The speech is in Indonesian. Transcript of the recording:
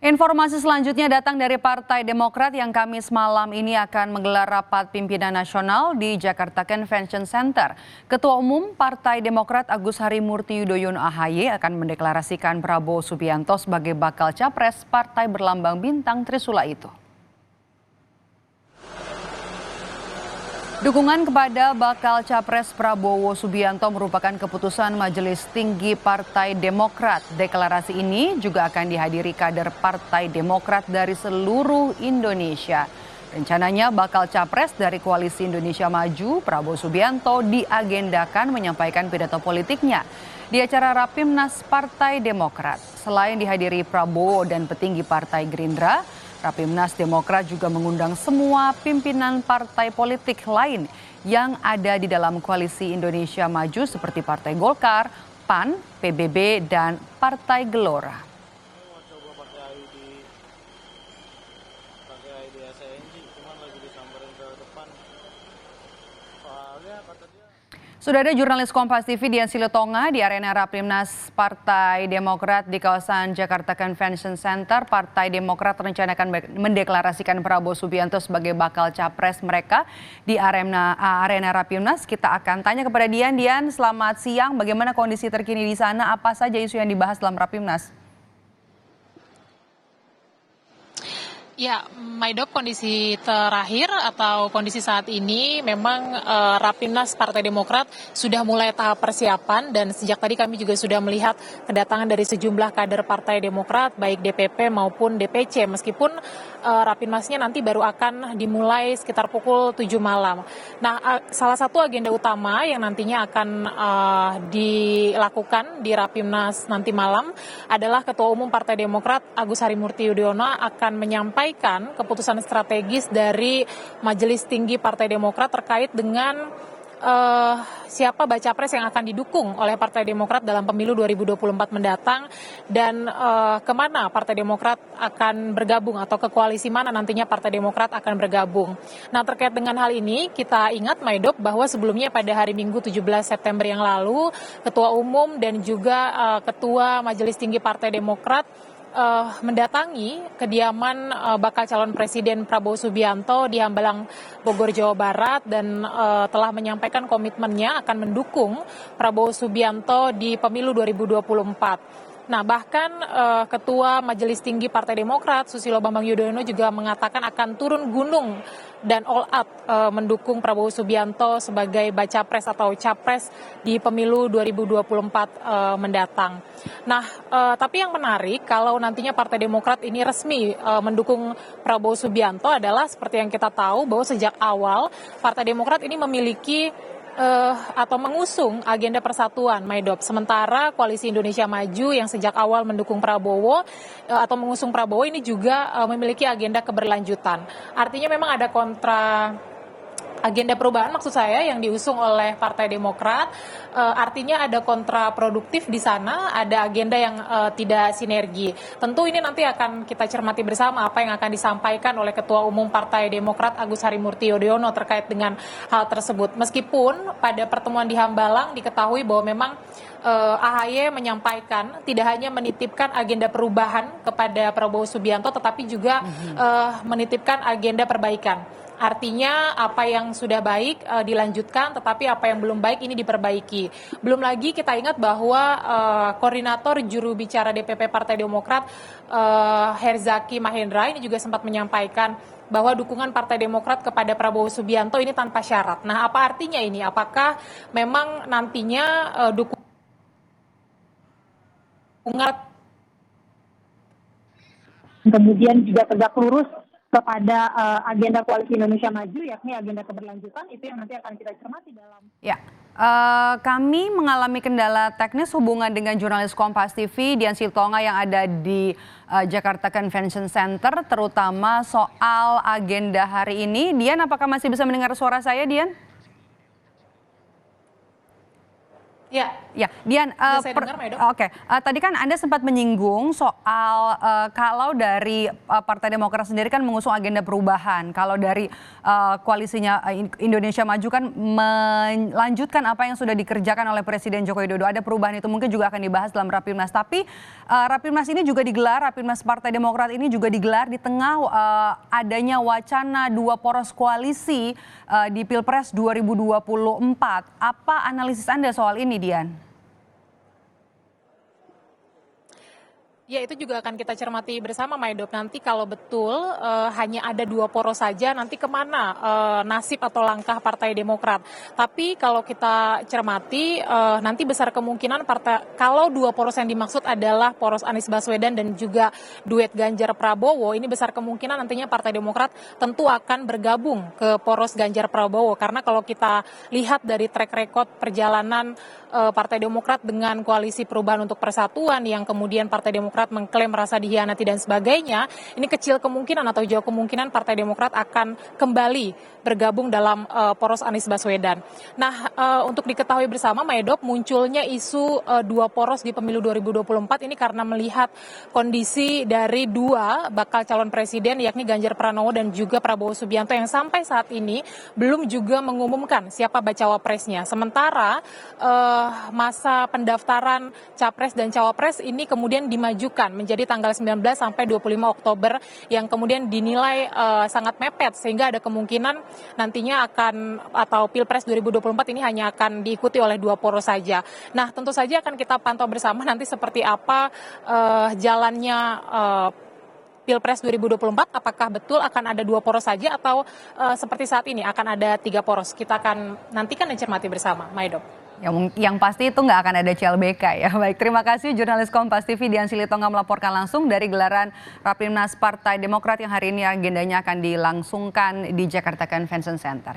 Informasi selanjutnya datang dari Partai Demokrat yang Kamis malam ini akan menggelar rapat pimpinan nasional di Jakarta Convention Center. Ketua Umum Partai Demokrat Agus Harimurti Yudhoyono (AHY) akan mendeklarasikan Prabowo Subianto sebagai bakal capres partai berlambang bintang Trisula itu. Dukungan kepada bakal capres Prabowo Subianto merupakan keputusan Majelis Tinggi Partai Demokrat. Deklarasi ini juga akan dihadiri kader Partai Demokrat dari seluruh Indonesia. Rencananya bakal capres dari Koalisi Indonesia Maju, Prabowo Subianto, diagendakan menyampaikan pidato politiknya di acara Rapimnas Partai Demokrat. Selain dihadiri Prabowo dan petinggi Partai Gerindra, Rapimnas Demokrat juga mengundang semua pimpinan partai politik lain yang ada di dalam Koalisi Indonesia Maju seperti Partai Golkar, PAN, PBB, dan Partai Gelora. Sudah ada jurnalis Kompas TV Dian Silitonga di arena Rapimnas Partai Demokrat di kawasan Jakarta Convention Center. Partai Demokrat rencanakan mendeklarasikan Prabowo Subianto sebagai bakal capres mereka di arena Rapimnas. Kita akan tanya kepada Dian. Dian, selamat siang. Bagaimana kondisi terkini di sana? Apa saja isu yang dibahas dalam Rapimnas? Ya, Maidop, kondisi terakhir atau kondisi saat ini memang Rapimnas Partai Demokrat sudah mulai tahap persiapan dan sejak tadi kami juga sudah melihat kedatangan dari sejumlah kader Partai Demokrat baik DPP maupun DPC meskipun Rapimnasnya nanti baru akan dimulai sekitar pukul 7 malam. Nah, salah satu agenda utama yang nantinya akan dilakukan di Rapimnas nanti malam adalah Ketua Umum Partai Demokrat Agus Harimurti Yudhoyono akan menyampaikan keputusan strategis dari Majelis Tinggi Partai Demokrat terkait dengan siapa baca pres yang akan didukung oleh Partai Demokrat dalam pemilu 2024 mendatang dan kemana Partai Demokrat akan bergabung atau ke koalisi mana nantinya Partai Demokrat akan bergabung. Nah, terkait dengan hal ini kita ingat Maidop bahwa sebelumnya pada hari Minggu 17 September yang lalu Ketua Umum dan juga Ketua Majelis Tinggi Partai Demokrat mendatangi kediaman bakal calon presiden Prabowo Subianto di Hambalang, Bogor, Jawa Barat dan telah menyampaikan komitmennya akan mendukung Prabowo Subianto di pemilu 2024. Nah, bahkan Ketua Majelis Tinggi Partai Demokrat Susilo Bambang Yudhoyono juga mengatakan akan turun gunung dan all out mendukung Prabowo Subianto sebagai baca pres atau capres di pemilu 2024 mendatang. Nah, tapi yang menarik kalau nantinya Partai Demokrat ini resmi mendukung Prabowo Subianto adalah seperti yang kita tahu bahwa sejak awal Partai Demokrat ini memiliki atau mengusung agenda persatuan, Maidop. Sementara Koalisi Indonesia Maju yang sejak awal mendukung Prabowo atau mengusung Prabowo ini juga memiliki agenda keberlanjutan. Artinya memang ada agenda perubahan maksud saya yang diusung oleh Partai Demokrat, artinya ada kontraproduktif di sana, ada agenda yang tidak sinergi. Tentu ini nanti akan kita cermati bersama apa yang akan disampaikan oleh Ketua Umum Partai Demokrat Agus Harimurti Yudhoyono terkait dengan hal tersebut. Meskipun pada pertemuan di Hambalang diketahui bahwa memang AHY menyampaikan tidak hanya menitipkan agenda perubahan kepada Prabowo Subianto tetapi juga menitipkan agenda perbaikan. Artinya apa yang sudah baik dilanjutkan, tetapi apa yang belum baik ini diperbaiki. Belum lagi kita ingat bahwa koordinator juru bicara DPP Partai Demokrat Herzaki Mahendra ini juga sempat menyampaikan bahwa dukungan Partai Demokrat kepada Prabowo Subianto ini tanpa syarat. Nah, apa artinya ini? Apakah memang nantinya dukungan kemudian juga tegak lurus kepada agenda Koalisi Indonesia Maju, yakni agenda keberlanjutan, itu yang nanti akan kita cermati dalam. Ya, kami mengalami kendala teknis hubungan dengan jurnalis Kompas TV Dian Silitonga yang ada di Jakarta Convention Center, terutama soal agenda hari ini. Dian, apakah masih bisa mendengar suara saya, Dian? Ya, Ya, Dian, saya dengar, Maido. oke, tadi kan Anda sempat menyinggung soal kalau dari Partai Demokrat sendiri kan mengusung agenda perubahan. Kalau dari koalisinya Indonesia Maju kan melanjutkan apa yang sudah dikerjakan oleh Presiden Joko Widodo. Ada perubahan itu mungkin juga akan dibahas dalam Rapimnas. Tapi Rapimnas ini juga digelar, Rapimnas Partai Demokrat ini juga digelar di tengah adanya wacana dua poros koalisi di Pilpres 2024. Apa analisis Anda soal ini, Dian? Ya, itu juga akan kita cermati bersama, Maidop. Nanti kalau betul hanya ada dua poros saja, nanti kemana nasib atau langkah Partai Demokrat. Tapi kalau kita cermati, nanti besar kemungkinan kalau dua poros yang dimaksud adalah poros Anies Baswedan dan juga duet Ganjar Prabowo, ini besar kemungkinan nantinya Partai Demokrat tentu akan bergabung ke poros Ganjar Prabowo. Karena kalau kita lihat dari track record perjalanan Partai Demokrat dengan Koalisi Perubahan untuk Persatuan yang kemudian Partai Demokrat mengklaim merasa dihianati dan sebagainya, ini kecil kemungkinan atau jauh kemungkinan Partai Demokrat akan kembali bergabung dalam poros Anies Baswedan. Nah, untuk diketahui bersama, Maedop, munculnya isu dua poros di pemilu 2024 ini karena melihat kondisi dari dua bakal calon presiden yakni Ganjar Pranowo dan juga Prabowo Subianto yang sampai saat ini belum juga mengumumkan siapa bacawa presnya. Sementara masa pendaftaran capres dan cawapres ini kemudian dimajukan menjadi tanggal 19 sampai 25 Oktober yang kemudian dinilai sangat mepet sehingga ada kemungkinan nantinya akan atau Pilpres 2024 ini hanya akan diikuti oleh dua poros saja. Nah, tentu saja akan kita pantau bersama nanti seperti apa jalannya Pilpres 2024, apakah betul akan ada dua poros saja atau seperti saat ini akan ada tiga poros. Kita akan nantikan dan cermati bersama, Maidop. Yang pasti itu nggak akan ada CLBK ya. Baik, terima kasih jurnalis Kompas TV Dian Silitonga melaporkan langsung dari gelaran Rapimnas Partai Demokrat yang hari ini agendanya akan dilangsungkan di Jakarta Convention Center.